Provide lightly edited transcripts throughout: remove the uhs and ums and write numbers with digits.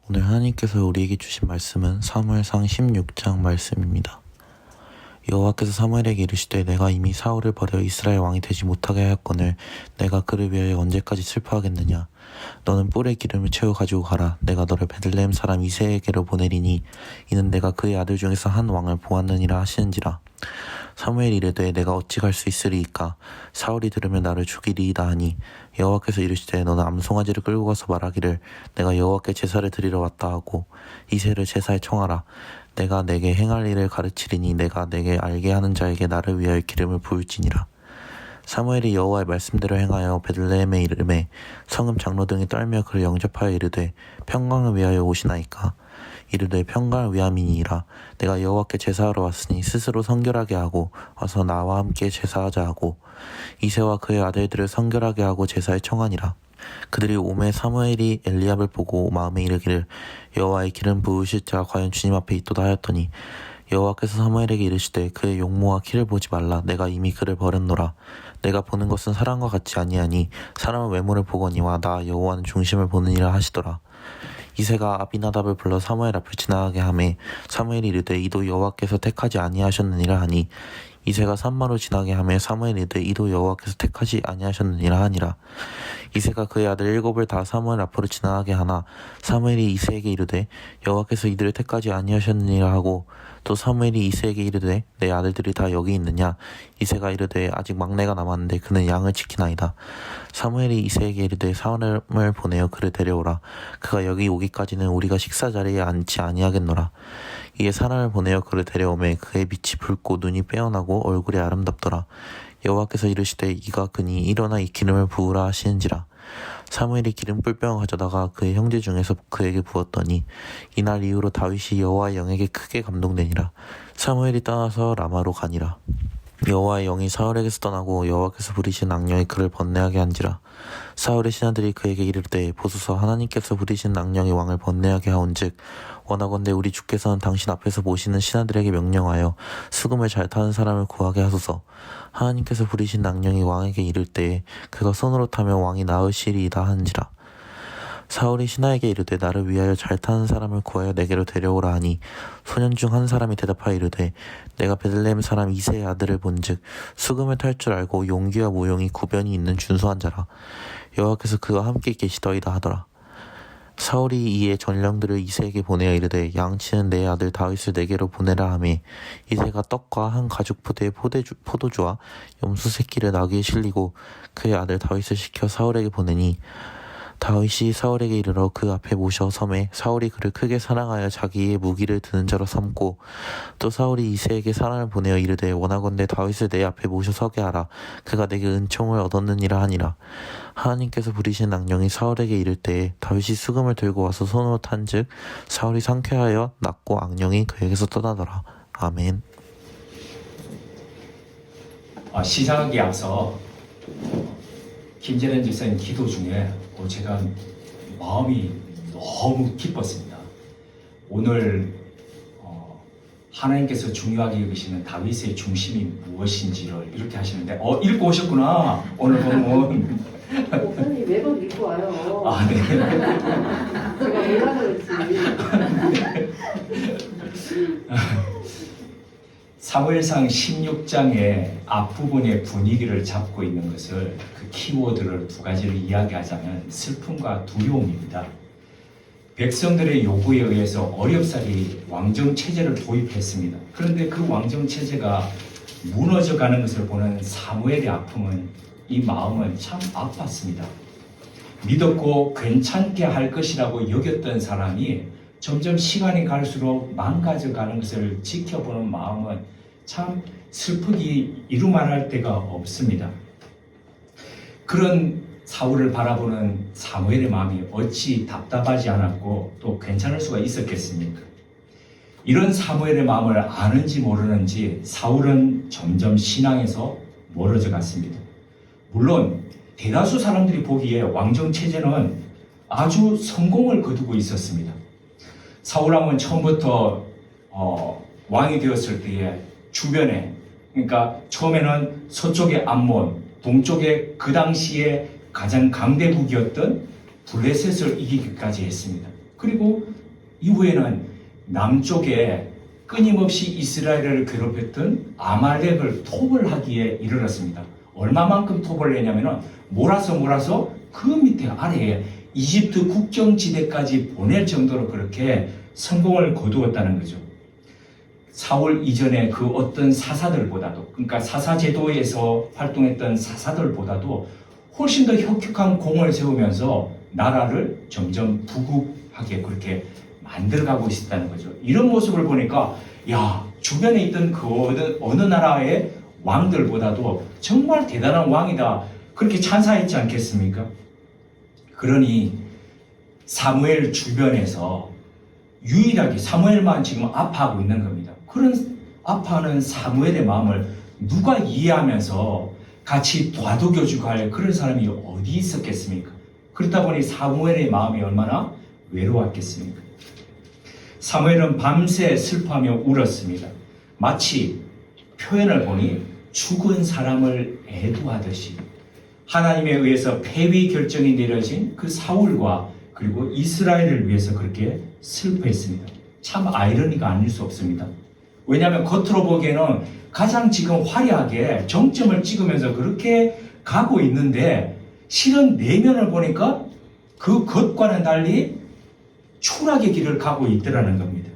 오늘 하나님께서 우리에게 주신 말씀은 사무엘상 16장 말씀입니다. 여호와께서 사무엘에게 이르시되 내가 이미 사울을 버려 이스라엘 왕이 되지 못하게 하였거늘 내가 그를 위하여 언제까지 슬퍼하겠느냐. 너는 뿔에 기름을 채워 가지고 가라. 내가 너를 베들레헴 사람 이새에게로 보내리니 이는 내가 그의 아들 중에서 한 왕을 보았느니라 하시는지라. 사무엘이 이르되 내가 어찌 갈 수 있으리이까. 사울이 들으면 나를 죽이리이다 하니 여호와께서 이르시되 너는 암송아지를 끌고 가서 말하기를 내가 여호와께 제사를 드리러 왔다 하고 이새를 제사에 청하라. 내가 내게 행할 일을 가르치리니 내가 내게 알게 하는 자에게 나를 위하여 기름을 부을지니라. 사무엘이 여호와의 말씀대로 행하여 베들레헴에 이르매 성읍 장로 등이 떨며 그를 영접하여 이르되 평강을 위하여 오시나이까. 이르되 평강을 위함이니이다. 내가 여호와께 제사하러 왔으니 스스로 성결하게 하고 와서 나와 함께 제사하자 하고 이새와 그의 아들들을 성결하게 하고 제사에 청하니라. 그들이 오매 사무엘이 엘리압을 보고 마음에 이르기를 여호와의 기름 부으실 자 과연 주님 앞에 있도다 하였더니 여호와께서 사무엘에게 이르시되 그의 용모와 키를 보지 말라. 내가 이미 그를 버렸노라. 내가 보는 것은 사람과 같지 아니하니 사람은 외모를 보거니와 나 여호와는 중심을 보느니라 하시더라. 이새가 아비나답을 불러 사무엘 앞을 지나가게 하매 사무엘이 이르되 이도 여호와께서 택하지 아니하셨느니라 하니 이새가 산마로 지나게 하매 사무엘이 이르되 이도 여호와께서 택하지 아니하셨느니라 하니라. 이새가 그의 아들 일곱을 다 사무엘 앞으로 지나가게 하나 사무엘이 이새에게 이르되 여호와께서 이들을 택하지 아니하셨느니라 하고 또 사무엘이 이새에게 이르되 내 아들들이 다 여기 있느냐. 이새가 이르되 아직 막내가 남았는데 그는 양을 지키나이다. 사무엘이 이새에게 이르되 사람을 보내어 그를 데려오라. 그가 여기 오기까지는 우리가 식사 자리에 앉지 아니하겠노라. 이에 사람을 보내어 그를 데려오매 그의 빛이 붉고 눈이 빼어나고 얼굴이 아름답더라. 여호와께서 이르시되 이가 그니 일어나 이 기름을 부으라 하시는지라. 사무엘이 기름 뿔병을 가져다가 그의 형제 중에서 그에게 부었더니 이날 이후로 다윗이 여호와의 영에게 크게 감동되니라. 사무엘이 떠나서 라마로 가니라. 여호와의 영이 사울에게서 떠나고 여호와께서 부리신 악령이 그를 번뇌하게 한지라. 사울의 신하들이 그에게 이르되 보소서 하나님께서 부리신 악령이 왕을 번뇌하게 하온즉 원하건대 우리 주께서는 당신 앞에서 모시는 신하들에게 명령하여 수금을 잘 타는 사람을 구하게 하소서. 하나님께서 부리신 악령이 왕에게 이를 때에 그가 손으로 타면 왕이 나으시리이다 한지라. 사울이 신하에게 이르되 나를 위하여 잘 타는 사람을 구하여 내게로 데려오라 하니 소년 중 한 사람이 대답하여 이르되 내가 베들레헴 사람 이새의 아들을 본즉 수금을 탈 줄 알고 용기와 모용이 구변이 있는 준수한 자라. 여호와께서 그와 함께 계시더이다 하더라. 사울이 이에 전령들을 이새에게 보내어 이르되 양치는 내 아들 다윗을 내게로 보내라 하매 이새가 떡과 한 가죽 포대에 포도주와 염소 새끼를 나귀에 실리고 그의 아들 다윗을 시켜 사울에게 보내니 다윗이 사울에게 이르러 그 앞에 모셔 섬에 사울이 그를 크게 사랑하여 자기의 무기를 드는 자로 삼고 또 사울이 이새에게 사람을 보내어 이르되 원하건대 다윗을 내 앞에 모셔 서게 하라. 그가 내게 은총을 얻었느니라 하니라. 하나님께서 부리신 악령이 사울에게 이를 때에 다윗이 수금을 들고 와서 손으로 탄즉 사울이 상쾌하여 낫고 악령이 그에게서 떠나더라. 아멘. 시작하기 앞서 김재련 집사님 기도 중에 제가 마음이 너무 기뻤습니다. 오늘 하나님께서 중요하게 여기시는 다윗의 중심이 무엇인지를 이렇게 하시는데 읽고 오셨구나. 오늘 본문. 목사님 매번 읽고 와요. 아, 네. 제가 몰라서 그렇지. 사무엘상 16장의 앞부분의 분위기를 잡고 있는 것을 그 키워드를 두 가지를 이야기하자면 슬픔과 두려움입니다. 백성들의 요구에 의해서 어렵사리 왕정체제를 도입했습니다. 그런데 그 왕정체제가 무너져가는 것을 보는 사무엘의 아픔은 이 마음은 참 아팠습니다. 믿었고 괜찮게 할 것이라고 여겼던 사람이 점점 시간이 갈수록 망가져가는 것을 지켜보는 마음은 참 슬프기 이루 말할 데가 없습니다. 그런 사울을 바라보는 사무엘의 마음이 어찌 답답하지 않았고 또 괜찮을 수가 있었겠습니까? 이런 사무엘의 마음을 아는지 모르는지 사울은 점점 신앙에서 멀어져 갔습니다. 물론 대다수 사람들이 보기에 왕정체제는 아주 성공을 거두고 있었습니다. 사울왕은 처음부터 왕이 되었을 때에 주변에, 그러니까 처음에는 서쪽의 암몬, 동쪽에 그 당시에 가장 강대국이었던 블레셋을 이기기까지 했습니다. 그리고 이후에는 남쪽에 끊임없이 이스라엘을 괴롭혔던 아말렉을 토벌하기에 이르렀습니다. 얼마만큼 토벌을 했냐면은 몰아서 그 밑에 아래에 이집트 국경지대까지 보낼 정도로 그렇게 성공을 거두었다는 거죠. 사울 이전에 그 어떤 사사들보다도, 그러니까 사사제도에서 활동했던 사사들보다도 훨씬 더 혁혁한 공을 세우면서 나라를 점점 부국하게 그렇게 만들어가고 있었다는 거죠. 이런 모습을 보니까 야, 주변에 있던 그 어느 나라의 왕들보다도 정말 대단한 왕이다, 그렇게 찬사했지 않겠습니까? 그러니 사무엘 주변에서 유일하게 사무엘만 지금 아파하고 있는 겁니다. 그런 아파하는 사무엘의 마음을 누가 이해하면서 같이 도와주고 할 그런 사람이 어디 있었겠습니까? 그렇다 보니 사무엘의 마음이 얼마나 외로웠겠습니까? 사무엘은 밤새 슬퍼하며 울었습니다. 마치 표현을 보니 죽은 사람을 애도하듯이 하나님에 의해서 폐위 결정이 내려진 그 사울과 그리고 이스라엘을 위해서 그렇게 슬퍼했습니다. 참 아이러니가 아닐 수 없습니다. 왜냐하면 겉으로 보기에는 가장 지금 화려하게 정점을 찍으면서 그렇게 가고 있는데 실은 내면을 보니까 그 겉과는 달리 추락의 길을 가고 있더라는 겁니다.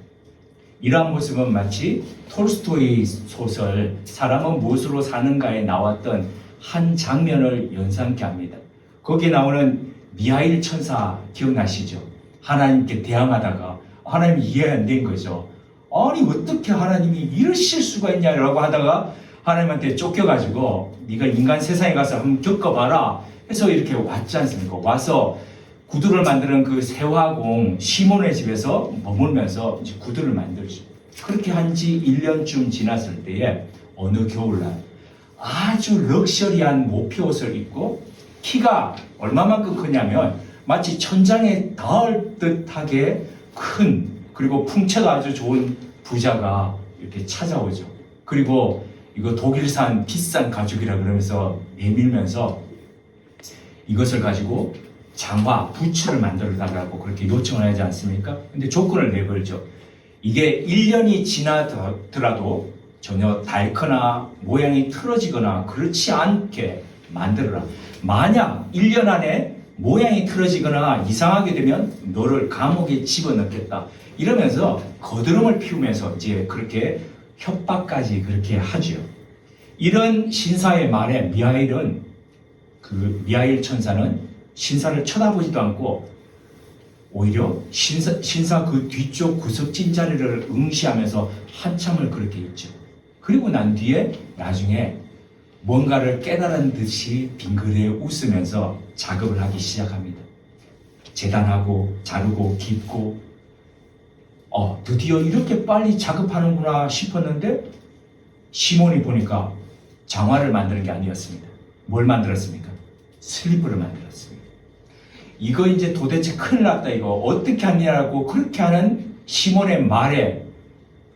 이러한 모습은 마치 톨스토이 소설 사람은 무엇으로 사는가에 나왔던 한 장면을 연상케 합니다. 거기에 나오는 미하일 천사 기억나시죠? 하나님께 대항하다가 하나님이 이해 안 된 거죠. 아니 어떻게 하나님이 이러실 수가 있냐라고 하다가 하나님한테 쫓겨가지고 네가 인간 세상에 가서 한번 겪어봐라 해서 이렇게 왔지 않습니까? 와서 구두를 만드는 그 세화공 시몬의 집에서 머물면서 이제 구두를 만들죠. 그렇게 한 지 1년쯤 지났을 때에 어느 겨울날 아주 럭셔리한 모피 옷을 입고 키가 얼마만큼 크냐면 마치 천장에 닿을 듯하게 큰, 그리고 풍채가 아주 좋은 부자가 이렇게 찾아오죠. 그리고 이거 독일산 비싼 가죽이라 그러면서 내밀면서 이것을 가지고 장화, 부츠를 만들어 달라고 그렇게 요청을 하지 않습니까? 근데 조건을 내걸죠. 이게 1년이 지나더라도 전혀 닳거나 모양이 틀어지거나 그렇지 않게 만들어라. 만약 1년 안에 모양이 틀어지거나 이상하게 되면 너를 감옥에 집어넣겠다. 이러면서 거드름을 피우면서 이제 그렇게 협박까지 그렇게 하죠. 이런 신사의 말에 미하일 천사는 신사를 쳐다보지도 않고 오히려 신사 그 뒤쪽 구석진 자리를 응시하면서 한참을 그렇게 있죠. 그리고 난 뒤에 나중에 뭔가를 깨달은 듯이 빙그레 웃으면서 작업을 하기 시작합니다. 재단하고 자르고 깁고 드디어 이렇게 빨리 작업하는구나 싶었는데 시몬이 보니까 장화를 만드는 게 아니었습니다. 뭘 만들었습니까? 슬리퍼를 만들었습니다. 이거 이제 도대체 큰일 났다, 이거 어떻게 하냐고 그렇게 하는 시몬의 말에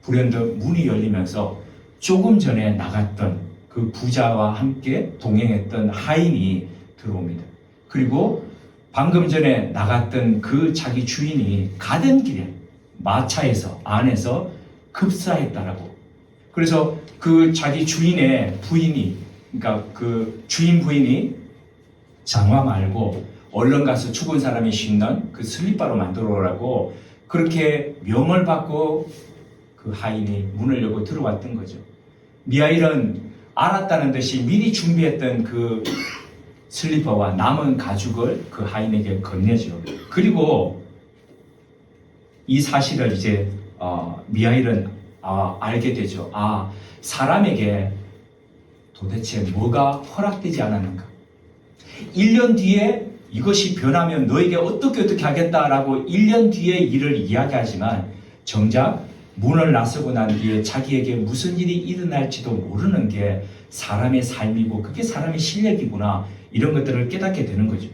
불현듯 문이 열리면서 조금 전에 나갔던 그 부자와 함께 동행했던 하인이 들어옵니다. 그리고 방금 전에 나갔던 그 자기 주인이 가던 길에 마차에서 안에서 급사했다라고. 그래서 그 자기 주인의 부인이, 그러니까 그 주인 부인이 장화 말고 얼른 가서 죽은 사람이 신는 그 슬리퍼로 만들어 오라고 그렇게 명을 받고 그 하인이 문을 열고 들어왔던 거죠. 미하일은 알았다는 듯이 미리 준비했던 그 슬리퍼와 남은 가죽을 그 하인에게 건네죠. 그리고 이 사실을 이제 미하일은 알게 되죠. 사람에게 도대체 뭐가 허락되지 않았는가? 1년 뒤에 이것이 변하면 너에게 어떻게 하겠다라고 1년 뒤에 일을 이야기하지만 정작 문을 나서고 난 뒤에 자기에게 무슨 일이 일어날지도 모르는 게 사람의 삶이고 그게 사람의 실력이구나, 이런 것들을 깨닫게 되는 거죠.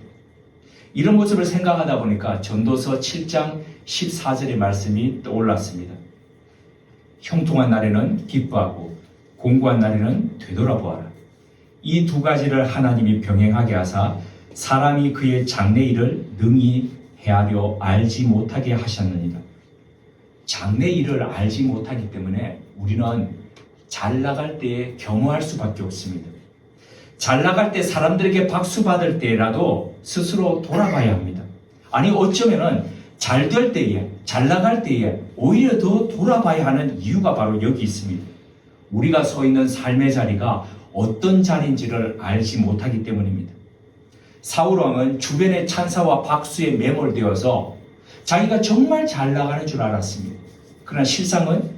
이런 모습을 생각하다 보니까 전도서 7장 14절의 말씀이 떠올랐습니다. 형통한 날에는 기뻐하고 공고한 날에는 되돌아보아라. 이 두 가지를 하나님이 병행하게 하사 사람이 그의 장래일을 능히 헤아려 알지 못하게 하셨느니라. 장래 일을 알지 못하기 때문에 우리는 잘 나갈 때에 겸허할 수밖에 없습니다. 잘 나갈 때 사람들에게 박수 받을 때라도 스스로 돌아봐야 합니다. 아니 어쩌면은 잘 될 때에, 잘 나갈 때에 오히려 더 돌아봐야 하는 이유가 바로 여기 있습니다. 우리가 서 있는 삶의 자리가 어떤 자리인지를 알지 못하기 때문입니다. 사울 왕은 주변의 찬사와 박수에 매몰되어서 자기가 정말 잘 나가는 줄 알았습니다. 그러나 실상은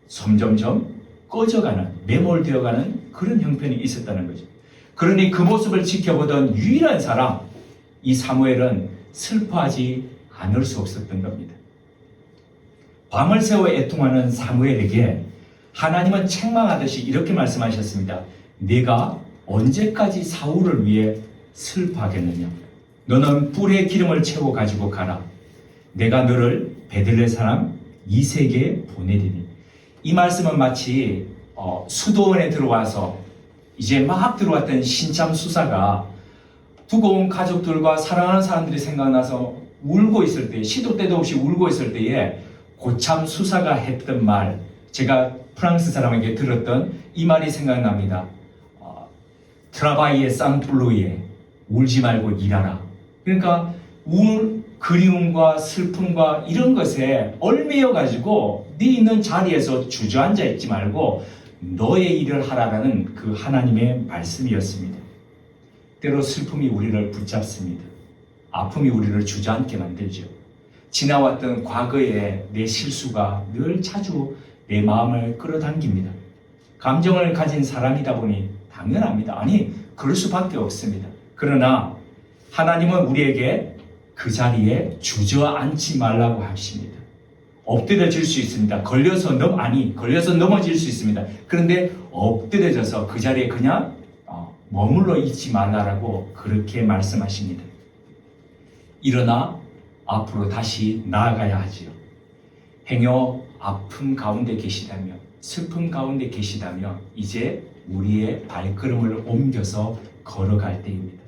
점점점 꺼져가는, 매몰되어가는 그런 형편이 있었다는 거죠. 그러니 그 모습을 지켜보던 유일한 사람, 이 사무엘은 슬퍼하지 않을 수 없었던 겁니다. 밤을 새워 애통하는 사무엘에게 하나님은 책망하듯이 이렇게 말씀하셨습니다. 내가 언제까지 사울을 위해 슬퍼하겠느냐? 너는 뿔에 기름을 채워 가지고 가라. 내가 너를 베들레 사람 이세에게 보내리니. 이 말씀은 마치 수도원에 들어와서 이제 막 들어왔던 신참 수사가 두고 온 가족들과 사랑하는 사람들이 생각나서 울고 있을 때, 시도 때도 없이 울고 있을 때에 고참 수사가 했던 말, 제가 프랑스 사람에게 들었던 이 말이 생각납니다. 트라바이에 쌍플로이에, 울지 말고 일하라. 그러니까 그리움과 슬픔과 이런 것에 얽매여 가지고 네 있는 자리에서 주저앉아 있지 말고 너의 일을 하라라는 그 하나님의 말씀이었습니다. 때로 슬픔이 우리를 붙잡습니다. 아픔이 우리를 주저앉게 만들죠. 지나왔던 과거의 내 실수가 늘 자주 내 마음을 끌어당깁니다. 감정을 가진 사람이다 보니 당연합니다. 아니, 그럴 수밖에 없습니다. 그러나 하나님은 우리에게 그 자리에 주저앉지 말라고 하십니다. 엎드려질 수 있습니다. 걸려서 넘어질 수 있습니다. 그런데 엎드려져서 그 자리에 그냥 머물러 있지 말라라고 그렇게 말씀하십니다. 일어나 앞으로 다시 나아가야 하지요. 행여 아픔 가운데 계시다며, 슬픔 가운데 계시다며 이제 우리의 발걸음을 옮겨서 걸어갈 때입니다.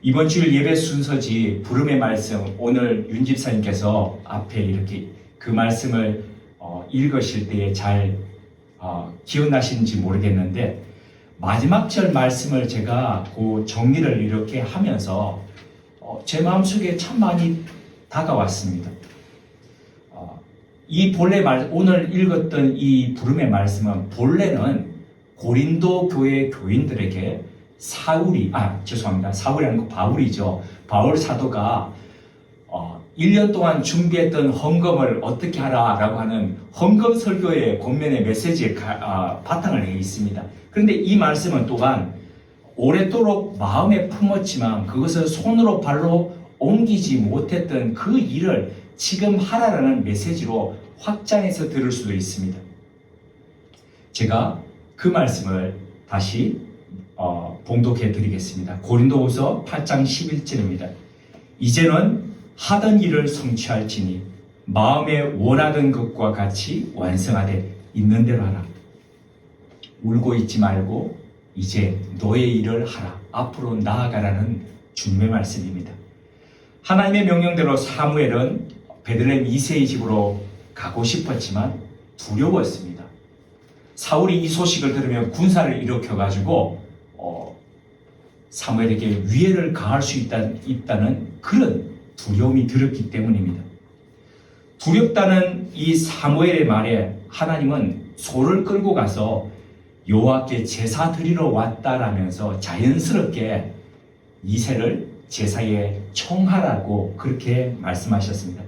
이번 주일 예배 순서지 부름의 말씀, 오늘 윤 집사님께서 앞에 이렇게 그 말씀을 읽으실 때에 잘 기억나시는지 모르겠는데, 마지막 절 말씀을 제가 그 정리를 이렇게 하면서 제 마음속에 참 많이 다가왔습니다. 이 본래 오늘 읽었던 이 부름의 말씀은 본래는 고린도 교회 교인들에게 사울이 아니고 바울이죠. 바울 사도가 1년 동안 준비했던 헌금을 어떻게 하라라고 하는 헌금 설교의 권면의 메시지에 바탕을 해 있습니다. 그런데 이 말씀은 또한 오랫도록 마음에 품었지만 그것을 손으로 발로 옮기지 못했던 그 일을 지금 하라라는 메시지로 확장해서 들을 수도 있습니다. 제가 그 말씀을 다시 봉독해 드리겠습니다. 고린도후서 8장 11절입니다. 이제는 하던 일을 성취할지니 마음에 원하던 것과 같이 완성하되 있는 대로 하라. 울고 있지 말고 이제 너의 일을 하라. 앞으로 나아가라는 주님의 말씀입니다. 하나님의 명령대로 사무엘은 베들레헴 이새의 집으로 가고 싶었지만 두려웠습니다. 사울이 이 소식을 들으면 군사를 일으켜가지고 사무엘에게 위해를 가할 수 있다는 그런 두려움이 들었기 때문입니다. 두렵다는 이 사무엘의 말에 하나님은 소를 끌고 가서 여호와께 제사 드리러 왔다라면서 자연스럽게 이새를 제사에 청하라고 그렇게 말씀하셨습니다.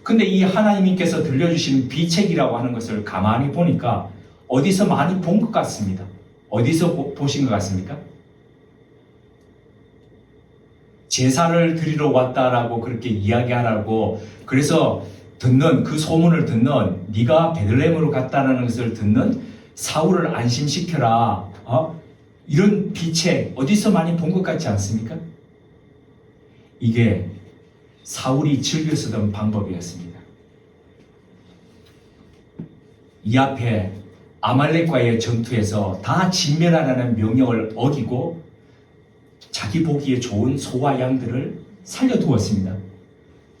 근데 이 하나님께서 들려주신 비책이라고 하는 것을 가만히 보니까 어디서 많이 본 것 같습니다. 어디서 보신 것 같습니까? 제사를 드리러 왔다라고 그렇게 이야기하라고, 그래서 그 소문을 듣는, 네가 베들레헴으로 갔다라는 것을 듣는 사울을 안심시켜라. 이런 비책 어디서 많이 본 것 같지 않습니까? 이게 사울이 즐겨 쓰던 방법이었습니다. 이 앞에 아말렉과의 전투에서 다 진멸하라는 명령을 어기고 자기 보기에 좋은 소와 양들을 살려두었습니다.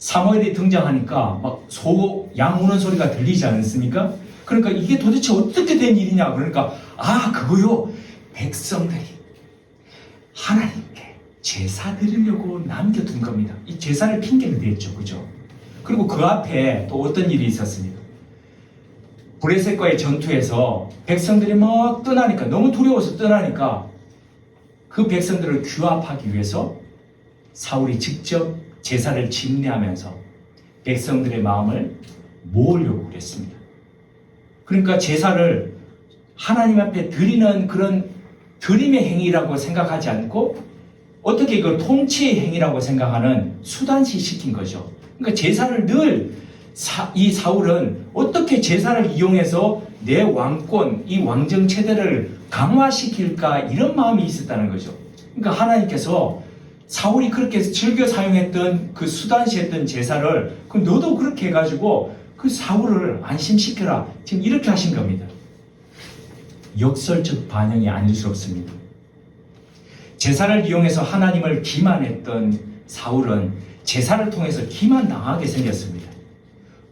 사무엘이 등장하니까 막 소, 양 우는 소리가 들리지 않습니까? 그러니까 이게 도대체 어떻게 된 일이냐? 그러니까 그거요. 백성들이 하나님께 제사 드리려고 남겨둔 겁니다. 이 제사를 핑계를 댔죠. 그죠? 그리고 그 앞에 또 어떤 일이 있었습니까? 브레셋과의 전투에서 백성들이 막 떠나니까, 너무 두려워서 떠나니까 그 백성들을 규합하기 위해서 사울이 직접 제사를 집례하면서 백성들의 마음을 모으려고 그랬습니다. 그러니까 제사를 하나님 앞에 드리는 그런 드림의 행위라고 생각하지 않고 어떻게 이걸 통치의 행위라고 생각하는 수단시 시킨 거죠. 그러니까 제사를 늘 이 사울은 어떻게 제사를 이용해서 내 왕권, 이 왕정 체제를 강화시킬까 이런 마음이 있었다는 거죠. 그러니까 하나님께서 사울이 그렇게 즐겨 사용했던 그 수단시했던 제사를 그럼 너도 그렇게 해가지고 그 사울을 안심시켜라. 지금 이렇게 하신 겁니다. 역설적 반영이 아닐 수 없습니다. 제사를 이용해서 하나님을 기만했던 사울은 제사를 통해서 기만당하게 생겼습니다.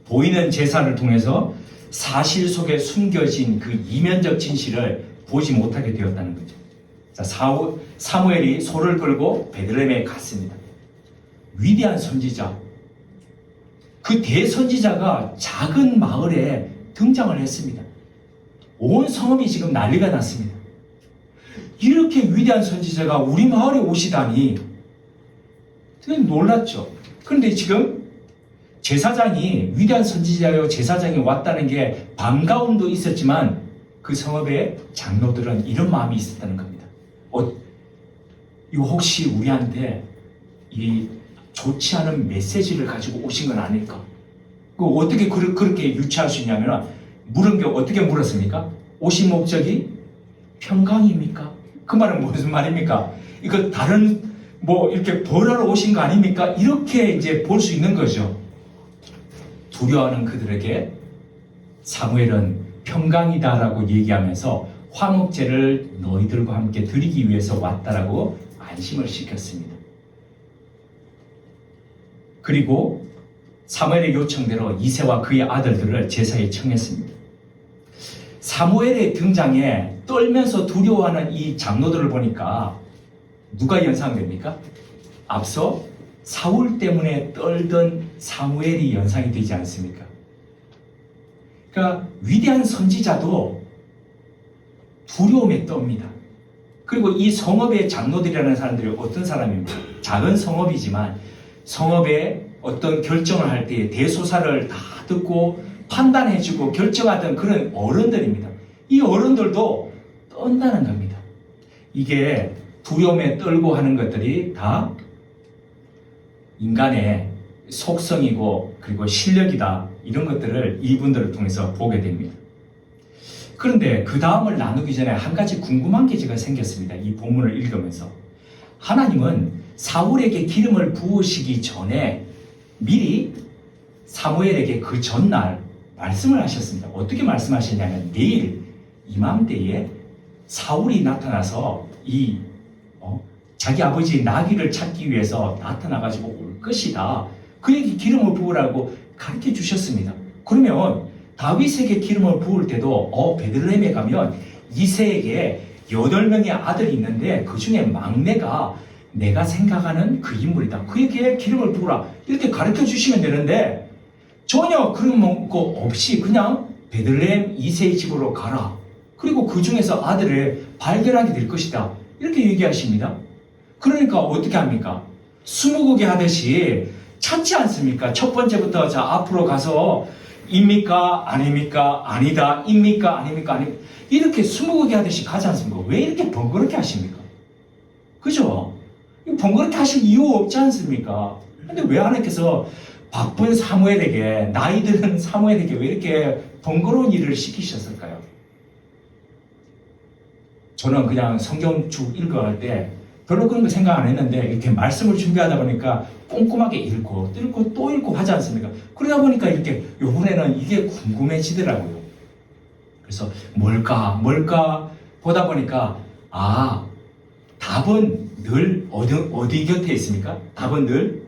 보이는 제사를 통해서 사실 속에 숨겨진 그 이면적 진실을 보지 못하게 되었다는 거죠. 자, 사무엘이 소를 끌고 베들레헴에 갔습니다. 위대한 선지자, 그 대선지자가 작은 마을에 등장을 했습니다. 온 성읍이 지금 난리가 났습니다. 이렇게 위대한 선지자가 우리 마을에 오시다니 되게 놀랐죠. 그런데 지금 제사장이, 위대한 선지자요 제사장이 왔다는 게 반가움도 있었지만 그 성읍의 장로들은 이런 마음이 있었다는 겁니다. 이거 혹시 우리한테 이 좋지 않은 메시지를 가지고 오신 건 아닐까? 어떻게 그렇게 유추할 수 있냐면, 물은 게 어떻게 물었습니까? 오신 목적이 평강입니까? 그 말은 무슨 말입니까? 이거 다른 이렇게 벌하러 오신 거 아닙니까? 이렇게 이제 볼 수 있는 거죠. 두려워하는 그들에게 사무엘은 평강이다라고 얘기하면서 화목제를 너희들과 함께 드리기 위해서 왔다라고 안심을 시켰습니다. 그리고 사무엘의 요청대로 이새와 그의 아들들을 제사에 청했습니다. 사무엘의 등장에 떨면서 두려워하는 이 장로들을 보니까 누가 연상됩니까? 앞서 사울 때문에 떨던 사무엘이 연상이 되지 않습니까? 그러니까 위대한 선지자도 두려움에 떱니다. 그리고 이 성읍의 장로들이라는 사람들이 어떤 사람입니까? 작은 성읍이지만 성읍에 어떤 결정을 할 때 대소사를 다 듣고 판단해주고 결정하던 그런 어른들입니다. 이 어른들도 떤다는 겁니다. 이게 두려움에 떨고 하는 것들이 다 인간의 속성이고 그리고 실력이다, 이런 것들을 이분들을 통해서 보게 됩니다. 그런데 그 다음을 나누기 전에 한 가지 궁금한 게 제가 생겼습니다. 이 본문을 읽으면서 하나님은 사울에게 기름을 부으시기 전에 미리 사무엘에게 그 전날 말씀을 하셨습니다. 어떻게 말씀하셨냐면, 내일 이맘때에 사울이 나타나서 자기 아버지 나귀를 찾기 위해서 나타나가지고 올 것이다. 그에게 기름을 부으라고 가르쳐 주셨습니다. 그러면 다윗에게 기름을 부을 때도 베들레헴에 가면 이새에게 8명의 아들이 있는데 그 중에 막내가 내가 생각하는 그 인물이다. 그에게 기름을 부으라. 이렇게 가르쳐 주시면 되는데 전혀 그런 거 없이 그냥 베들레헴 이새의 집으로 가라. 그리고 그 중에서 아들을 발견하게 될 것이다. 이렇게 얘기하십니다. 그러니까 어떻게 합니까? 스무고개 하듯이 찾지 않습니까? 첫 번째부터 자 앞으로 가서 입니까? 아닙니까? 아니다. 입니까? 아닙니까? 아닙니까? 이렇게 스무고개 하듯이 가지 않습니까? 왜 이렇게 번거롭게 하십니까? 그죠? 번거롭게 하실 이유 없지 않습니까? 근데 왜 하나님께서 바쁜 사무엘에게, 나이 드는 사무엘에게 왜 이렇게 번거로운 일을 시키셨을까요? 저는 그냥 성경 쭉 읽어갈 때 별로 그런 거 생각 안 했는데 이렇게 말씀을 준비하다 보니까 꼼꼼하게 읽고 또 읽고 하지 않습니까? 그러다 보니까 이렇게 요번에는 이게 궁금해지더라고요. 그래서 뭘까 보다 보니까 답은 늘 어디 곁에 있습니까? 답은 늘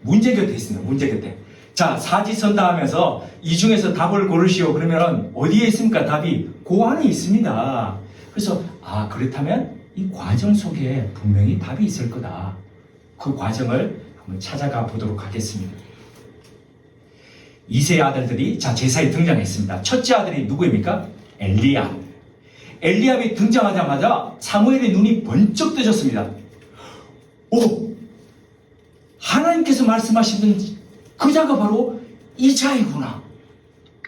문제 곁에 있습니다. 문제 곁에. 자, 사지선다 하면서 이 중에서 답을 고르시오. 그러면 어디에 있습니까? 답이 그 안에 있습니다. 그래서 그렇다면 이 과정 속에 분명히 답이 있을 거다. 그 과정을 한번 찾아가 보도록 하겠습니다. 이세의 아들들이 제사에 등장했습니다. 첫째 아들이 누구입니까? 엘리압. 엘리압이 등장하자마자 사무엘의 눈이 번쩍 뜨졌습니다. 오! 하나님께서 말씀하시던 그 자가 바로 이 자이구나.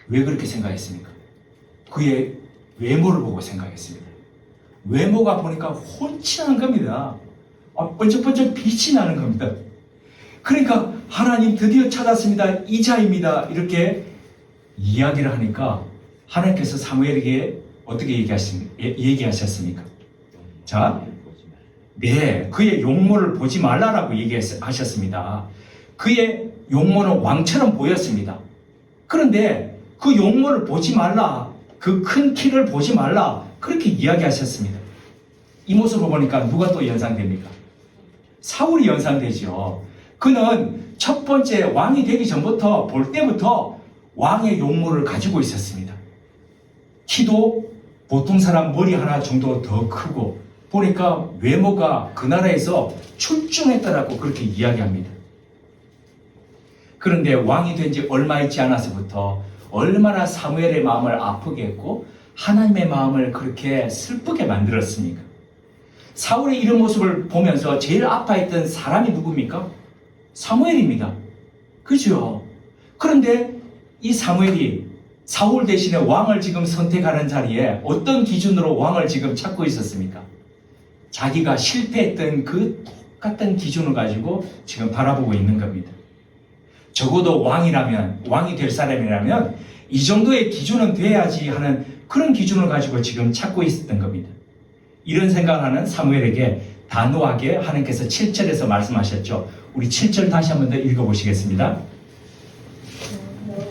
왜 그렇게 생각했습니까? 그의 외모를 보고 생각했습니다. 외모가 보니까 혼칠한 겁니다. 번쩍번쩍 빛이 나는 겁니다. 그러니까 하나님 드디어 찾았습니다. 이 자입니다. 이렇게 이야기를 하니까 하나님께서 사무엘에게 어떻게 얘기하셨습니까? 자, 네, 그의 용모를 보지 말라라고 얘기하셨습니다. 그의 용모는 왕처럼 보였습니다. 그런데 그 용모를 보지 말라, 그 큰 키를 보지 말라, 그렇게 이야기하셨습니다. 이 모습을 보니까 누가 또 연상됩니까? 사울이 연상되죠. 그는 첫 번째 왕이 되기 전부터 볼 때부터 왕의 용모를 가지고 있었습니다. 키도 보통 사람 머리 하나 정도 더 크고 보니까 외모가 그 나라에서 출중했다라고 그렇게 이야기합니다. 그런데 왕이 된 지 얼마 있지 않아서부터 얼마나 사무엘의 마음을 아프게 했고 하나님의 마음을 그렇게 슬프게 만들었습니까? 사울의 이런 모습을 보면서 제일 아파했던 사람이 누굽니까? 사무엘입니다. 그죠? 그런데 이 사무엘이 사울 대신에 왕을 지금 선택하는 자리에 어떤 기준으로 왕을 지금 찾고 있었습니까? 자기가 실패했던 그 똑같은 기준을 가지고 지금 바라보고 있는 겁니다. 적어도 왕이 될 사람이라면 이 정도의 기준은 돼야지 하는 그런 기준을 가지고 지금 찾고 있었던 겁니다. 이런 생각하는 사무엘에게 단호하게 하나님께서 7절에서 말씀하셨죠. 우리 7절 다시 한번 더 읽어보시겠습니다.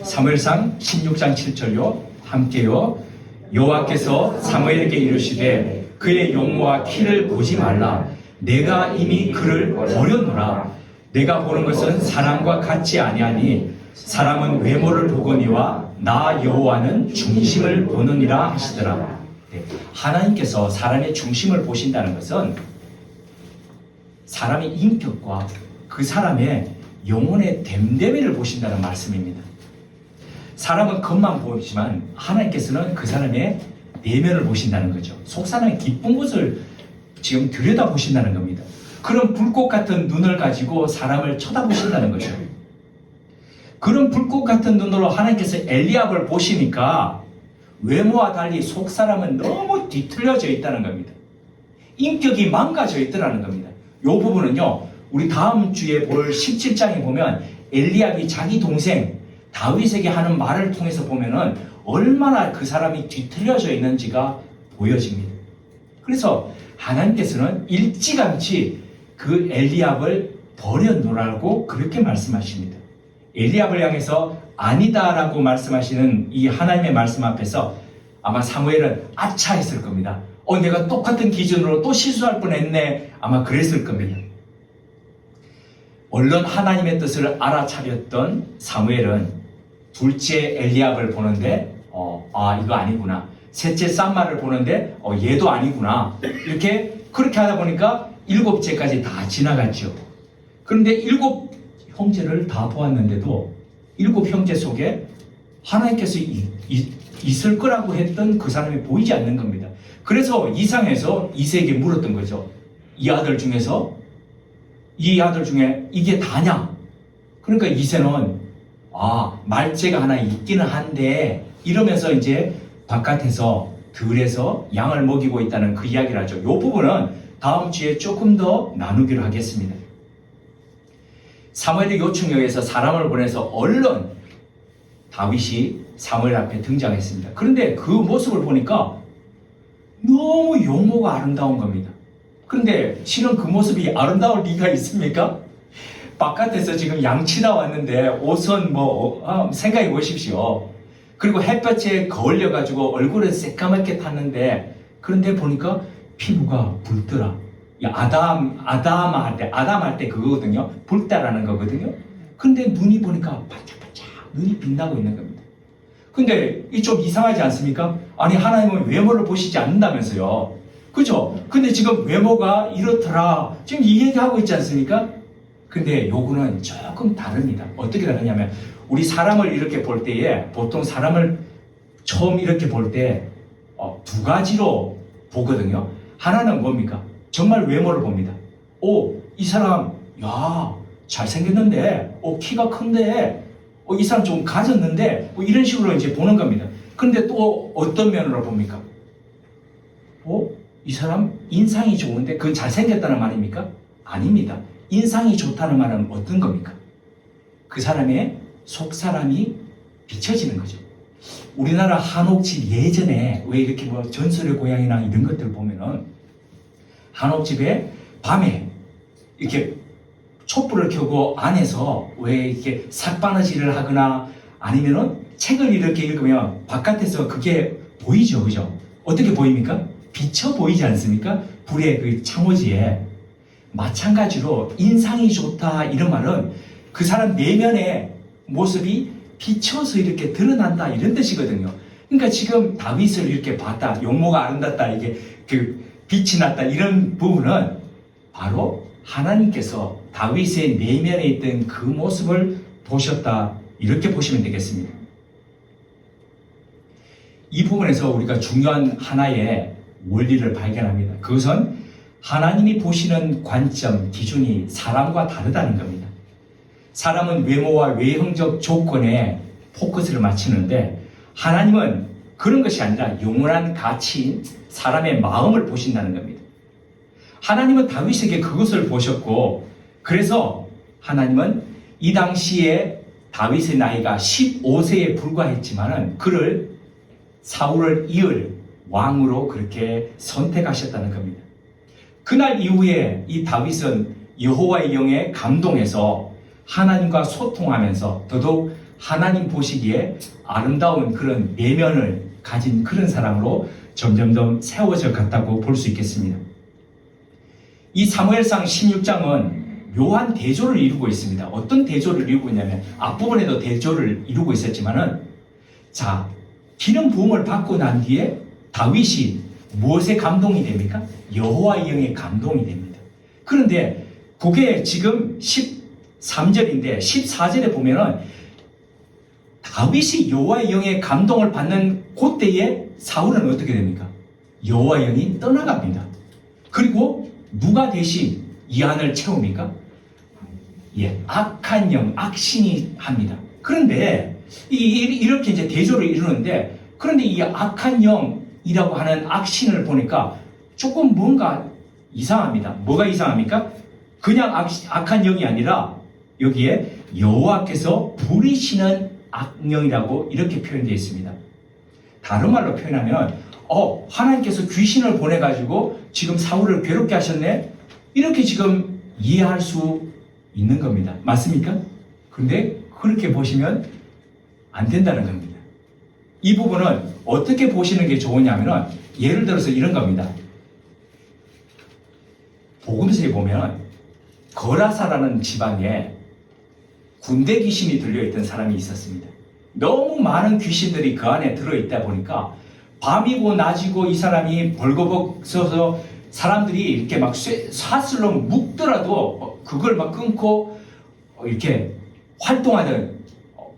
사무엘상 16장 7절요. 함께요. 여호와께서 사무엘에게 이르시되 그의 용모와 키를 보지 말라. 내가 이미 그를 버렸노라. 내가 보는 것은 사람과 같지 아니하니 사람은 외모를 보거니와 나 여호와는 중심을 보느니라 하시더라. 네. 하나님께서 사람의 중심을 보신다는 것은 사람의 인격과 그 사람의 영혼의 됨됨이를 보신다는 말씀입니다. 사람은 겉만 보지만 하나님께서는 그 사람의 내면을 보신다는 거죠. 속 사람의 깊은 곳을 지금 들여다보신다는 겁니다. 그런 불꽃 같은 눈을 가지고 사람을 쳐다보신다는 거죠. 그런 불꽃 같은 눈으로 하나님께서 엘리압을 보시니까 외모와 달리 속 사람은 너무 뒤틀려져 있다는 겁니다. 인격이 망가져 있더라는 겁니다. 이 부분은요, 우리 다음 주에 볼 17장에 보면 엘리압이 자기 동생 다윗에게 하는 말을 통해서 보면은 얼마나 그 사람이 뒤틀려져 있는지가 보여집니다. 그래서 하나님께서는 일찌감치 그 엘리압을 버려놓으라고 그렇게 말씀하십니다. 엘리압을 향해서 아니다라고 말씀하시는 이 하나님의 말씀 앞에서 아마 사무엘은 아차했을 겁니다. 내가 똑같은 기준으로 또 실수할 뻔했네. 아마 그랬을 겁니다. 얼른 하나님의 뜻을 알아차렸던 사무엘은 둘째 엘리압을 보는데 이거 아니구나. 셋째 쌈마를 보는데 얘도 아니구나. 그렇게 하다 보니까 7째까지 다 지나갔죠. 그런데 7 형제를 다 보았는데도 7 형제 속에 하나님께서 있을 거라고 했던 그 사람이 보이지 않는 겁니다. 그래서 이상해서 이세에게 물었던 거죠. 이 아들 중에 이게 다냐? 그러니까 이세는 말째가 하나 있기는 한데 이러면서 이제 바깥에서 들에서 양을 먹이고 있다는 그 이야기를 하죠. 이 부분은 다음 주에 조금 더 나누기로 하겠습니다. 사무엘의 요청에 의해서 사람을 보내서 얼른 다윗이 사무엘 앞에 등장했습니다. 그런데 그 모습을 보니까 너무 용모가 아름다운 겁니다. 그런데 실은 그 모습이 아름다울 리가 있습니까? 바깥에서 지금 양치다 왔는데 옷은 생각해 보십시오. 그리고 햇볕에 거울려가지고 얼굴에 새까맣게 탔는데 그런데 보니까 피부가 붉더라. 아담 할 때 그거거든요. 붉다라는 거거든요. 근데 눈이 보니까 반짝반짝 눈이 빛나고 있는 겁니다. 근데 이 좀 이상하지 않습니까? 아니 하나님은 외모를 보시지 않는다면서요. 그죠? 근데 지금 외모가 이렇더라. 지금 이 얘기하고 있지 않습니까? 근데 요거는 조금 다릅니다. 어떻게 다르냐면 우리 사람을 이렇게 볼 때에 보통 사람을 처음 이렇게 볼 때 두 가지로 보거든요. 하나는 뭡니까? 정말 외모를 봅니다. 오, 이 사람, 야, 잘생겼는데, 키가 큰데, 이 사람 좀 가졌는데, 이런 식으로 이제 보는 겁니다. 그런데 또 어떤 면으로 봅니까? 이 사람 인상이 좋은데, 그건 잘생겼다는 말입니까? 아닙니다. 인상이 좋다는 말은 어떤 겁니까? 그 사람의 속사람이 비춰지는 거죠. 우리나라 한옥집 예전에 왜 이렇게 뭐 전설의 고향이나 이런 것들 보면은 한옥집에 밤에 이렇게 촛불을 켜고 안에서 왜 이렇게 삭바느질을 하거나 아니면은 책을 이렇게 읽으면 바깥에서 그게 보이죠, 그죠? 어떻게 보입니까? 비쳐 보이지 않습니까? 불의 그 창호지에. 마찬가지로 인상이 좋다 이런 말은 그 사람 내면의 모습이 비쳐서 이렇게 드러난다 이런 뜻이거든요. 그러니까 지금 다윗을 이렇게 봤다, 용모가 아름답다, 이게 그 빛이 났다 이런 부분은 바로 하나님께서 다윗의 내면에 있던 그 모습을 보셨다 이렇게 보시면 되겠습니다. 이 부분에서 우리가 중요한 하나의 원리를 발견합니다. 그것은 하나님이 보시는 관점, 기준이 사람과 다르다는 겁니다. 사람은 외모와 외형적 조건에 포커스를 맞추는데 하나님은 그런 것이 아니라 영원한 가치인 사람의 마음을 보신다는 겁니다. 하나님은 다윗에게 그것을 보셨고 그래서 하나님은 이 당시에 다윗의 나이가 15세에 불과했지만은 그를 사울을 이을 왕으로 그렇게 선택하셨다는 겁니다. 그날 이후에 이 다윗은 여호와의 영에 감동해서 하나님과 소통하면서 더더욱 하나님 보시기에 아름다운 그런 내면을 가진 그런 사람으로 점점점 세워져 갔다고 볼 수 있겠습니다. 이 사무엘상 16장은 묘한 대조를 이루고 있습니다. 어떤 대조를 이루고 있냐면 앞부분에도 대조를 이루고 있었지만은 자, 기름 부음을 받고 난 뒤에 다윗이 무엇에 감동이 됩니까? 여호와의 영에 감동이 됩니다. 그런데 그게 지금 13절인데 14절에 보면은 다윗이 여호와의 영에 감동을 받는 그때에 사울은 어떻게 됩니까? 여호와의 영이 떠나갑니다. 그리고 누가 대신 이 안을 채웁니까? 악한 영, 악신이 합니다. 그런데 이렇게 이제 대조를 이루는데 그런데 이 악한 영이라고 하는 악신을 보니까 조금 뭔가 이상합니다. 뭐가 이상합니까? 그냥 악한 영이 아니라 여기에 여호와께서 부리시는 악령이라고 이렇게 표현되어 있습니다. 다른 말로 표현하면 하나님께서 귀신을 보내가지고 지금 사울을 괴롭게 하셨네? 이렇게 지금 이해할 수 있는 겁니다. 맞습니까? 근데 그렇게 보시면 안 된다는 겁니다. 이 부분은 어떻게 보시는 게 좋으냐면은 예를 들어서 이런 겁니다. 복음서에 보면 거라사라는 지방에 군대 귀신이 들려있던 사람이 있었습니다. 너무 많은 귀신들이 그 안에 들어있다 보니까 밤이고 낮이고 이 사람이 벌거벗 서서 사람들이 이렇게 막 사슬로 묶더라도 그걸 막 끊고 이렇게 활동하던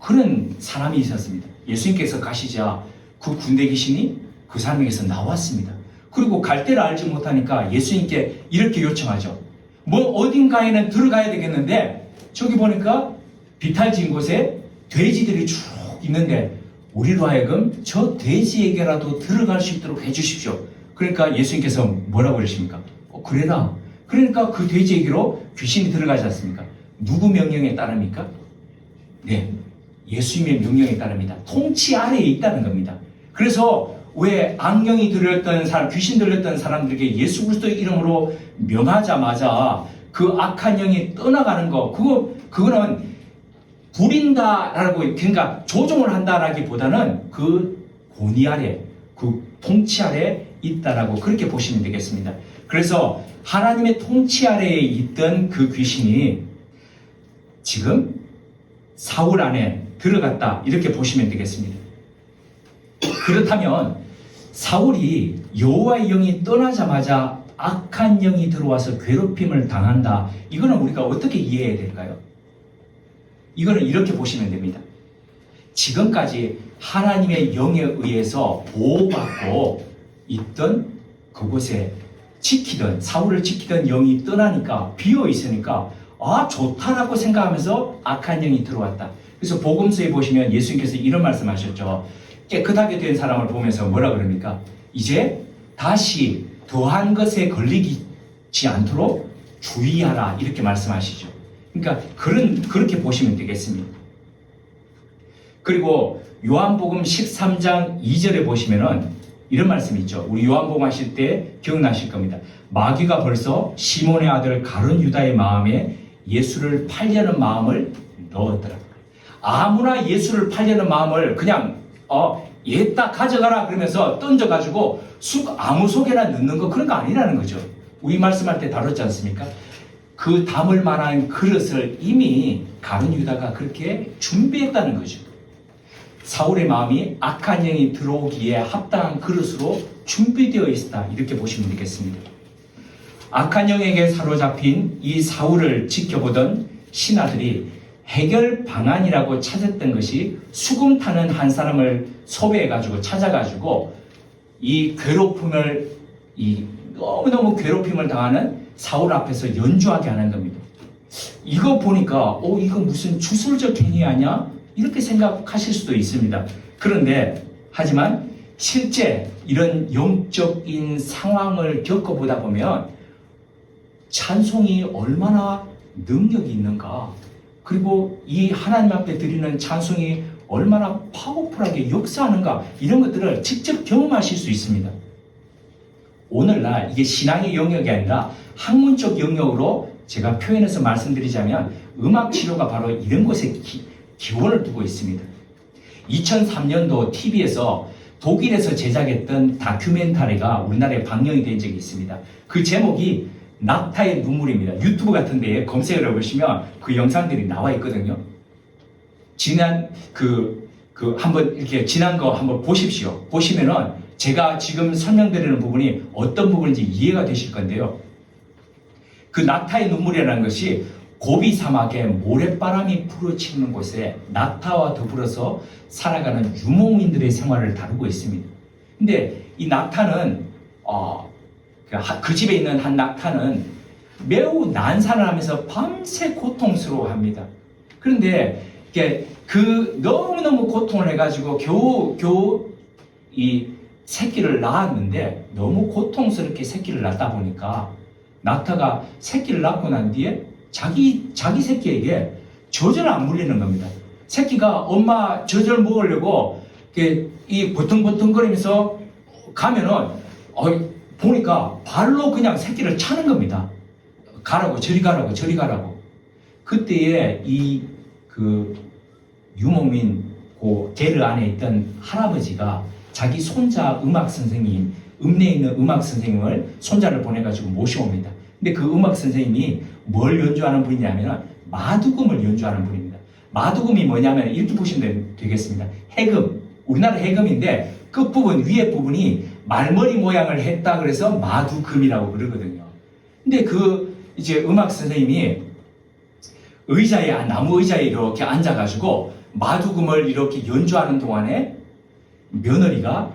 그런 사람이 있었습니다. 예수님께서 가시자 그 군대 귀신이 그 사람에게서 나왔습니다. 그리고 갈 데를 알지 못하니까 예수님께 이렇게 요청하죠. 뭐 어딘가에는 들어가야 되겠는데 저기 보니까 비탈진 곳에 돼지들이 쭉 있는데 우리로 하여금 저 돼지에게라도 들어갈 수 있도록 해주십시오. 그러니까 예수님께서 뭐라고 그러십니까? 그래라. 그러니까 그 돼지에게로 귀신이 들어가지 않습니까? 누구 명령에 따릅니까? 네, 예수님의 명령에 따릅니다. 통치 아래에 있다는 겁니다. 그래서 왜 악령이 들렸던 사람, 귀신 들렸던 사람들에게 예수 그리스도의 이름으로 명하자마자 그 악한 영이 떠나가는 거, 그거는 부린다라고, 그러니까 조종을 한다라기보다는 그 권위 아래, 그 통치 아래 있다라고 그렇게 보시면 되겠습니다. 그래서 하나님의 통치 아래에 있던 그 귀신이 지금 사울 안에 들어갔다 이렇게 보시면 되겠습니다. 그렇다면 사울이 여호와의 영이 떠나자마자 악한 영이 들어와서 괴롭힘을 당한다. 이거는 우리가 어떻게 이해해야 될까요? 이거는 이렇게 보시면 됩니다. 지금까지 하나님의 영에 의해서 보호받고 있던 그곳에 사울을 지키던 영이 떠나니까 비어 있으니까 좋다라고 생각하면서 악한 영이 들어왔다. 그래서 복음서에 보시면 예수님께서 이런 말씀하셨죠. 깨끗하게 된 사람을 보면서 뭐라 그럽니까? 이제 다시 더한 것에 걸리지 않도록 주의하라 이렇게 말씀하시죠. 그러니까 그렇게 보시면 되겠습니다. 그리고 요한복음 13장 2절에 보시면은 이런 말씀이 있죠. 우리 요한복음 하실 때 기억나실 겁니다. 마귀가 벌써 시몬의 아들 가룟 유다의 마음에 예수를 팔려는 마음을 넣었더라. 아무나 예수를 팔려는 마음을 그냥 얘 딱 가져가라 그러면서 던져가지고 아무 속에나 넣는 거 그런 거 아니라는 거죠. 우리 말씀할 때 다뤘지 않습니까? 그 담을 만한 그릇을 이미 가룟 유다가 그렇게 준비했다는 거죠. 사울의 마음이 악한 영이 들어오기에 합당한 그릇으로 준비되어 있다 이렇게 보시면 되겠습니다. 악한 영에게 사로잡힌 이 사울을 지켜보던 신하들이 해결 방안이라고 찾았던 것이 수금 타는 한 사람을 섭외해가지고 찾아가지고 이 괴롭힘을 너무너무 괴롭힘을 당하는 사울 앞에서 연주하게 하는 겁니다. 이거 보니까 이거 무슨 주술적 행위 아니야? 이렇게 생각하실 수도 있습니다. 그런데 하지만 실제 이런 영적인 상황을 겪어보다 보면 찬송이 얼마나 능력이 있는가, 그리고 이 하나님 앞에 드리는 찬송이 얼마나 파워풀하게 역사하는가, 이런 것들을 직접 경험하실 수 있습니다. 오늘날 이게 신앙의 영역이 아니라 학문적 영역으로 제가 표현해서 말씀드리자면 음악 치료가 바로 이런 것에 기원을 두고 있습니다. 2003년도 TV에서 독일에서 제작했던 다큐멘터리가 우리나라에 방영이 된 적이 있습니다. 그 제목이 낙타의 눈물입니다. 유튜브 같은 데에 검색을 해보시면 그 영상들이 나와 있거든요. 한번 이렇게 지난 거 한번 보십시오. 보시면은 제가 지금 설명드리는 부분이 어떤 부분인지 이해가 되실 건데요. 그 낙타의 눈물이라는 것이 고비 사막에 모래바람이 불어치는 곳에 낙타와 더불어서 살아가는 유목민들의 생활을 다루고 있습니다. 근데 이 낙타는 그 집에 있는 한 낙타는 매우 난산을 하면서 밤새 고통스러워합니다. 그런데 너무너무 고통을 해가지고 겨우 이 새끼를 낳았는데 너무 고통스럽게 새끼를 낳다 보니까 낙타가 새끼를 낳고 난 뒤에 자기 새끼에게 젖을 안 물리는 겁니다. 새끼가 엄마 젖을 먹으려고 이 버둥버둥거리면서 가면은 보니까 발로 그냥 새끼를 차는 겁니다. 가라고, 저리 가라고, 저리 가라고. 그때에 유목민 게르 안에 있던 할아버지가 자기 손자 음악 선생님, 읍내에 있는 음악 선생님을 손자를 보내가지고 모셔옵니다. 근데 그 음악 선생님이 뭘 연주하는 분이냐면 마두금을 연주하는 분입니다. 마두금이 뭐냐면 이렇게 보시면 되겠습니다. 해금, 우리나라 해금인데 끝부분, 위에 부분이 말머리 모양을 했다 그래서 마두금이라고 그러거든요. 근데 이제 음악 선생님이 나무 의자에 이렇게 앉아가지고 마두금을 이렇게 연주하는 동안에 며느리가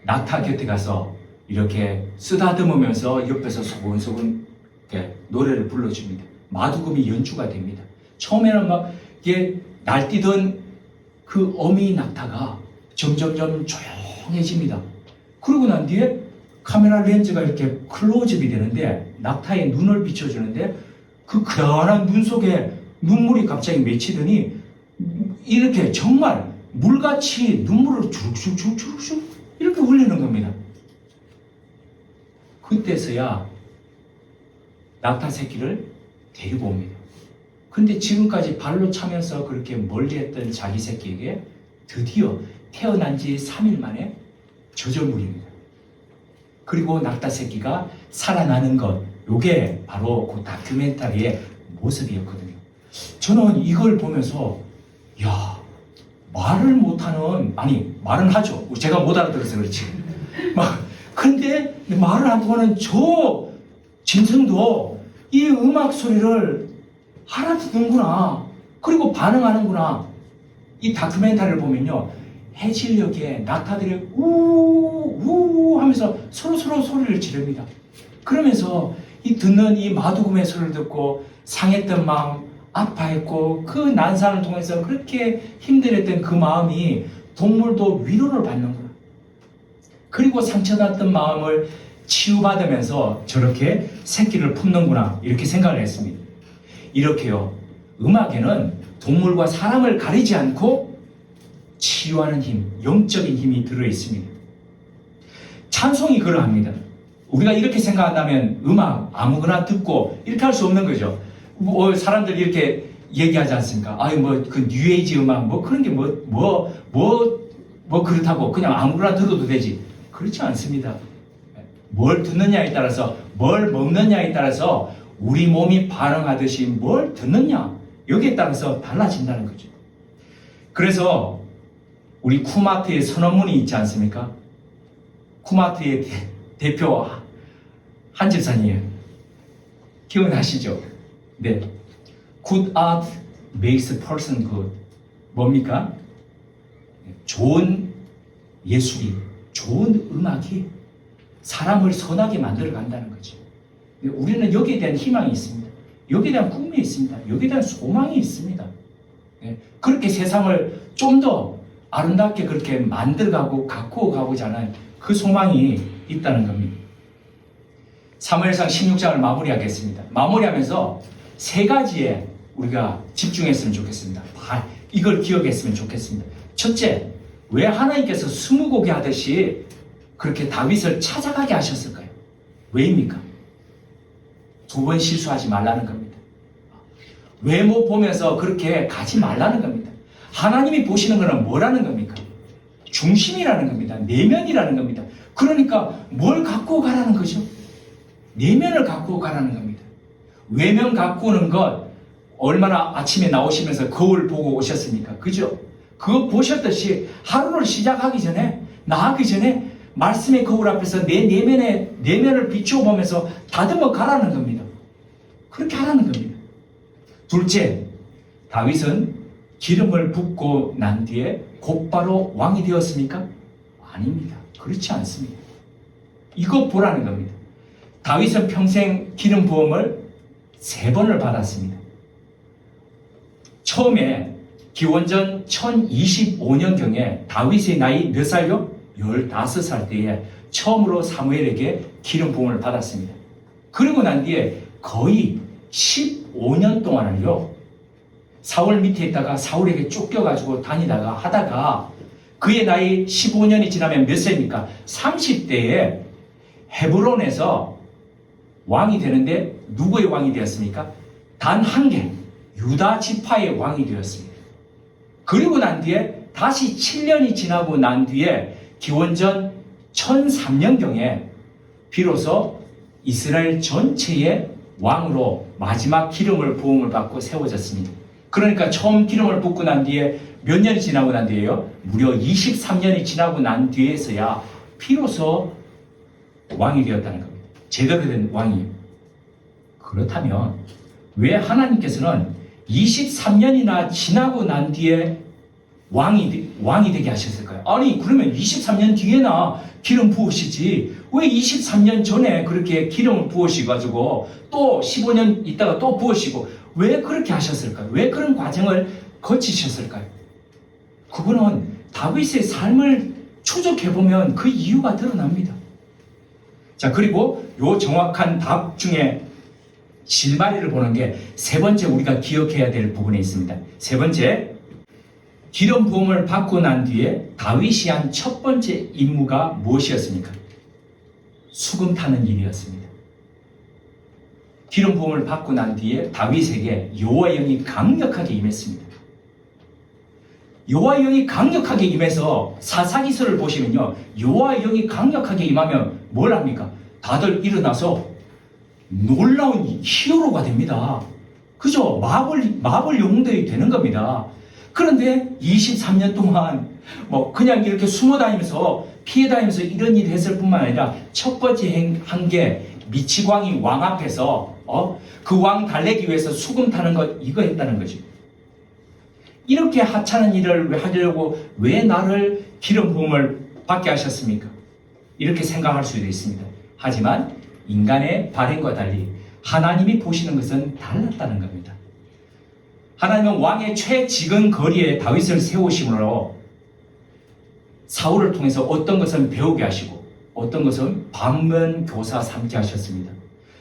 낙타 곁에 가서 이렇게 쓰다듬으면서 옆에서 소근소근 이렇게 노래를 불러줍니다. 마두금이 연주가 됩니다. 처음에는 이게 날뛰던 그 어미 낙타가 점점점 조용해집니다. 그러고 난 뒤에 카메라 렌즈가 이렇게 클로즈업이 되는데 낙타의 눈을 비춰주는데 그 크다란 눈 속에 눈물이 갑자기 맺히더니 이렇게 정말 물같이 눈물을 주룩주룩 이렇게 흘리는 겁니다. 그때서야 낙타 새끼를 데리고 옵니다. 근데 지금까지 발로 차면서 그렇게 멀리했던 자기 새끼에게 드디어 태어난 지 3일 만에 젖을 물립니다. 그리고 낙타 새끼가 살아나는 것, 이게 바로 그 다큐멘터리의 모습이었거든요. 저는 이걸 보면서 야, 말을 못하는, 아니, 말은 하죠. 제가 못 알아들어서 그렇지. 근데 말을 안 통하는 저 짐승도 이 음악 소리를 알아듣는구나. 그리고 반응하는구나. 이 다큐멘터리를 보면요. 해질녘에 낙타들이 우우 하면서 서로 소리를 지릅니다. 그러면서 이 듣는 이 마두금의 소리를 듣고 상했던 마음, 아파했고 그 난상을 통해서 그렇게 힘들었던 그 마음이 동물도 위로를 받는구나. 그리고 상처났던 마음을 치유받으면서 저렇게 새끼를 품는구나. 이렇게 생각을 했습니다. 이렇게요. 음악에는 동물과 사람을 가리지 않고 치유하는 힘, 영적인 힘이 들어있습니다. 찬송이 그러합니다. 우리가 이렇게 생각한다면 음악 아무거나 듣고 이렇게 할 수 없는 거죠. 사람들이 이렇게 얘기하지 않습니까? 그 뉴에이지 음악 그런 게 그렇다고 그냥 아무거나 들어도 되지. 그렇지 않습니다. 뭘 듣느냐에 따라서, 뭘 먹느냐에 따라서 우리 몸이 반응하듯이 뭘 듣느냐, 여기에 따라서 달라진다는 거죠. 그래서 우리 쿠마트의 선언문이 있지 않습니까? 쿠마트의 대표 한 집사님 기억나시죠? 네. Good art makes a person good. 뭡니까? 좋은 예술이, 좋은 음악이 사람을 선하게 만들어 간다는 거죠. 우리는 여기에 대한 희망이 있습니다. 여기에 대한 꿈이 있습니다. 여기에 대한 소망이 있습니다. 그렇게 세상을 좀 더 아름답게 그렇게 만들어가고 가꾸어 가고자 하는 그 소망이 있다는 겁니다. 사무엘상 16장을 마무리하겠습니다. 마무리하면서 세 가지에 우리가 집중했으면 좋겠습니다. 이걸 기억했으면 좋겠습니다. 첫째, 왜 하나님께서 스무고개 하듯이 그렇게 다윗을 찾아가게 하셨을까요? 왜입니까? 두 번 실수하지 말라는 겁니다. 외모 보면서 그렇게 가지 말라는 겁니다. 하나님이 보시는 것은 뭐라는 겁니까? 중심이라는 겁니다. 내면이라는 겁니다. 그러니까 뭘 갖고 가라는 거죠? 내면을 갖고 가라는 겁니다. 외면 가꾸는 것 얼마나 아침에 나오시면서 거울 보고 오셨습니까? 그죠? 그거 보셨듯이 하루를 시작하기 전에, 나가기 전에 말씀의 거울 앞에서 내 내면을 비추어 보면서 다듬어 가라는 겁니다. 그렇게 하라는 겁니다. 둘째, 다윗은 기름을 붓고 난 뒤에 곧바로 왕이 되었습니까? 아닙니다. 그렇지 않습니다. 이거 보라는 겁니다. 다윗은 평생 기름 부음을 3번을 받았습니다. 처음에 기원전 1025년경에 다윗의 나이 몇 살요? 15살 때에 처음으로 사무엘에게 기름 부음을 받았습니다. 그리고 난 뒤에 거의 15년 동안을요, 사울 밑에 있다가 사울에게 쫓겨가지고 다니다가 하다가 그의 나이 15년이 지나면 몇 세입니까? 30대에 헤브론에서 왕이 되는데 누구의 왕이 되었습니까? 단 한 개, 유다 지파의 왕이 되었습니다. 그리고 난 뒤에 다시 7년이 지나고 난 뒤에 기원전 1003년경에 비로소 이스라엘 전체의 왕으로 마지막 기름을 부음을 받고 세워졌습니다. 그러니까 처음 기름을 붓고 난 뒤에 몇 년이 지나고 난 뒤에요? 무려 23년이 지나고 난 뒤에서야 비로소 왕이 되었다는 겁니다. 제대로 된 왕이에요. 그렇다면 왜 하나님께서는 23년이나 지나고 난 뒤에 왕이 되게 하셨을까요? 아니, 그러면 23년 뒤에나 기름 부으시지 왜 23년 전에 그렇게 기름을 부으시가지고 또 15년 있다가 또 부으시고 왜 그렇게 하셨을까요? 왜 그런 과정을 거치셨을까요? 그거는 다윗의 삶을 추적해보면 그 이유가 드러납니다. 자, 그리고 요 정확한 답 중에 실마리를 보는 게 세 번째 우리가 기억해야 될 부분이 있습니다. 세 번째, 기름 부음을 받고 난 뒤에 다윗이 한 첫 번째 임무가 무엇이었습니까? 수금 타는 일이었습니다. 기름 부음을 받고 난 뒤에 다윗에게 여호와의 영이 강력하게 임했습니다. 여호와의 영이 강력하게 임해서 사사기서를 보시면요, 여호와의 영이 강력하게 임하면 뭘 합니까? 다들 일어나서 놀라운 히어로가 됩니다. 그죠? 마블 영웅들이 되는 겁니다. 그런데 23년 동안 뭐 그냥 이렇게 숨어 다니면서 피해 다니면서 이런 일을 했을 뿐만 아니라 첫 번째 한 게 미치광이 왕 앞에서 그 왕 달래기 위해서 수금 타는 것 이거 했다는 거죠. 이렇게 하찮은 일을 왜 하려고 왜 나를 기름 부음을 받게 하셨습니까? 이렇게 생각할 수도 있습니다. 하지만 인간의 발행과 달리 하나님이 보시는 것은 달랐다는 겁니다. 하나님은 왕의 최지근 거리에 다윗을 세우심으로 사울을 통해서 어떤 것은 배우게 하시고 어떤 것은 반면교사 삼게 하셨습니다.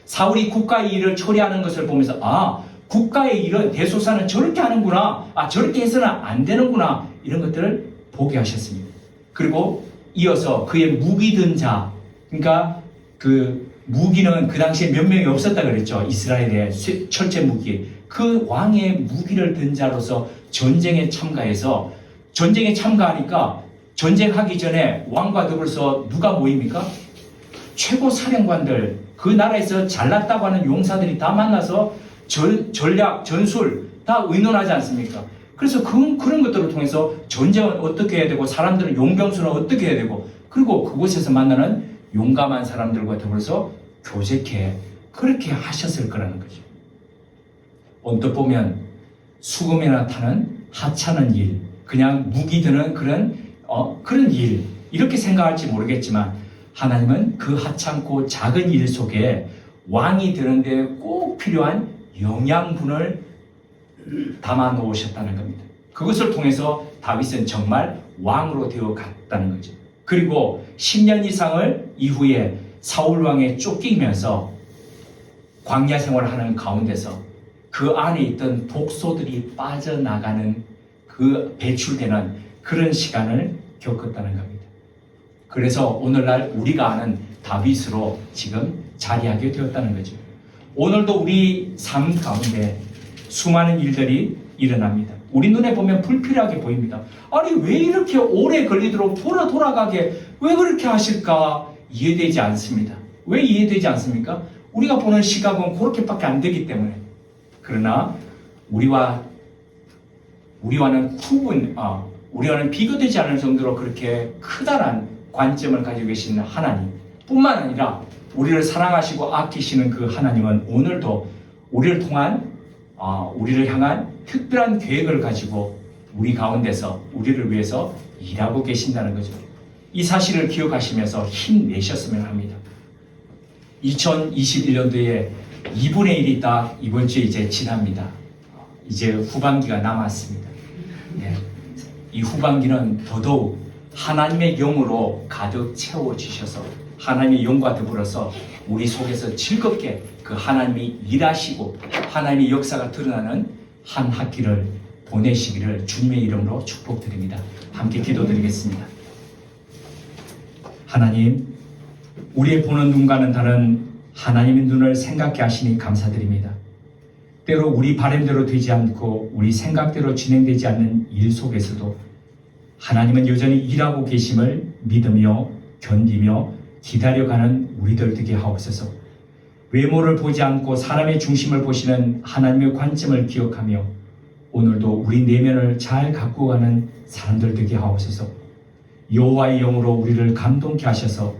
사울이 국가의 일을 처리하는 것을 보면서 국가의 일은 대소사는 저렇게 하는구나, 저렇게 해서는 안 되는구나, 이런 것들을 보게 하셨습니다. 그리고 이어서 그의 무기든 자, 그러니까 그 무기는 그 당시에 몇 명이 없었다 그랬죠. 이스라엘의 철제 무기. 그 왕의 무기를 든 자로서 전쟁에 참가해서 전쟁에 참가하니까 전쟁하기 전에 왕과 더불어서 누가 모입니까? 최고 사령관들, 그 나라에서 잘났다고 하는 용사들이 다 만나서 전략, 전술 다 의논하지 않습니까? 그래서 그런 것들을 통해서 전쟁은 어떻게 해야 되고 사람들은 용병수는 어떻게 해야 되고 그리고 그곳에서 만나는 용감한 사람들과 더불어서 교제케 그렇게 하셨을 거라는 거죠. 언뜻 보면 수금이나 타는 하찮은 일, 그냥 무기 드는 그런 일 이렇게 생각할지 모르겠지만 하나님은 그 하찮고 작은 일 속에 왕이 되는데 꼭 필요한 영양분을 담아 놓으셨다는 겁니다. 그것을 통해서 다윗은 정말 왕으로 되어 갔다는 거죠. 그리고 10년 이상을 이후에 사울 왕에 쫓기면서 광야 생활을 하는 가운데서 그 안에 있던 독소들이 빠져나가는 그 배출되는 그런 시간을 겪었다는 겁니다. 그래서 오늘날 우리가 아는 다윗으로 지금 자리하게 되었다는 거죠. 오늘도 우리 삶 가운데 수많은 일들이 일어납니다. 우리 눈에 보면 불필요하게 보입니다. 아니 왜 이렇게 오래 걸리도록 돌아가게 왜 그렇게 하실까 이해되지 않습니다. 왜 이해되지 않습니까? 우리가 보는 시각은 그렇게밖에 안 되기 때문에. 그러나 우리와는 비교되지 않을 정도로 그렇게 크다란 관점을 가지고 계시는 하나님 뿐만 아니라 우리를 사랑하시고 아끼시는 그 하나님은 오늘도 우리를 통한 우리를 향한 특별한 계획을 가지고 우리 가운데서 우리를 위해서 일하고 계신다는 거죠. 이 사실을 기억하시면서 힘내셨으면 합니다. 2021년도에 2분의 1이 딱 이번 주에 이제 지납니다. 이제 후반기가 남았습니다. 네. 이 후반기는 더더욱 하나님의 영으로 가득 채워주셔서 하나님의 영과 더불어서 우리 속에서 즐겁게 그 하나님이 일하시고 하나님의 역사가 드러나는 한 학기를 보내시기를 주님의 이름으로 축복드립니다. 함께 기도드리겠습니다. 하나님, 우리의 보는 눈과는 다른 하나님의 눈을 생각케 하시니 감사드립니다. 때로 우리 바람대로 되지 않고 우리 생각대로 진행되지 않는 일 속에서도 하나님은 여전히 일하고 계심을 믿으며 견디며 기다려가는 우리들 되게 하옵소서. 외모를 보지 않고 사람의 중심을 보시는 하나님의 관점을 기억하며 오늘도 우리 내면을 잘 갖고 가는 사람들 되게 하옵소서. 여호와의 영으로 우리를 감동케 하셔서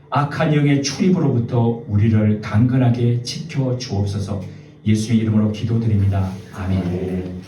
악한 영의 출입으로부터 우리를 강건하게 지켜 주옵소서. 예수의 이름으로 기도드립니다. 아멘.